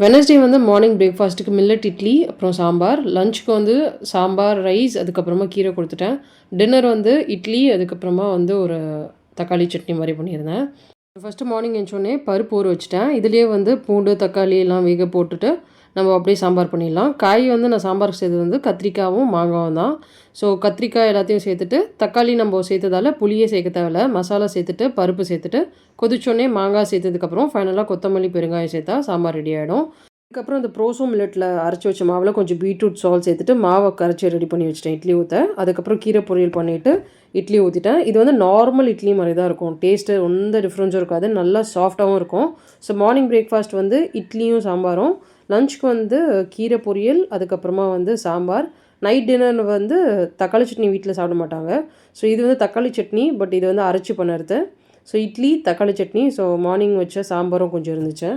Wednesday வந்து morning பிரேக்ஃபாஸ்ட்டுக்கு millet idli, அப்புறம் சாம்பார். லஞ்சுக்கு வந்து சாம்பார், ரைஸ், அதுக்கப்புறமா கீரை குடுத்துட்டேன். டின்னர் வந்து இட்லி, அதுக்கப்புறமா வந்து ஒரு தக்காளி சட்னி மாரி பண்ணியிருந்தேன். ஃபர்ஸ்ட்டு மார்னிங் எந்திச்சோனே பருப்பு ஊற வச்சுட்டேன். இதுலயே வந்து பூண்டு, தக்காளி எல்லாம் வேக போட்டுட்டு, நம்ம அப்படியே சாம்பார் பண்ணிடலாம். காய் வந்து நான் சாம்பாருக்கு சேர்த்தது வந்து கத்திரிக்காவும், மாங்காவும் தான். ஸோ கத்திரிக்காய் எல்லாத்தையும் சேர்த்துட்டு, தக்காளி நம்ம சேர்த்ததால புளியே சேர்க்க தேவையில்ல. மசாலா சேர்த்துட்டு, பருப்பு சேர்த்துட்டு, கொதிச்சோனே மாங்காய் சேர்த்ததுக்கப்புறம் ஃபைனலா கொத்தமல்லி, பெருங்காயம் சேர்த்தா சாம்பார் ரெடி ஆயிடும். அதுக்கப்புறம் இந்த ப்ரோசோ மில்லட்ல அரைச்சு வச்ச மாவுல கொஞ்சம் பீட்ரூட் சால்ட் சேர்த்துட்டு மாவை கரைச்சி ரெடி பண்ணி வச்சுட்டேன் இட்லி ஊத்த. அதுக்கப்புறம் கீரை பொரியல் பண்ணிட்டு இட்லி ஊற்றிட்டேன். இது வந்து நார்மல் இட்லி மாதிரி தான் இருக்கும். டேஸ்ட்டு எந்த டிஃப்ரென்ஸும் இருக்காது. நல்லா சாஃப்ட்டாகவும் இருக்கும். ஸோ மார்னிங் பிரேக்ஃபாஸ்ட் வந்து இட்லியும் சாம்பாரும், லஞ்சுக்கு வந்து கீரை பொரியல், அதுக்கப்புறமா வந்து சாம்பார். நைட் டின்னர் வந்து தக்காளி சட்னி வீட்டில் சாப்பிட மாட்டாங்க. ஸோ இது வந்து தக்காளி சட்னி, பட் இது வந்து அரைச்சி பண்ணுறது. ஸோ இட்லி, தக்காளி சட்னி. ஸோ மார்னிங் வச்ச சாம்பாரும் கொஞ்சம் இருந்துச்சு.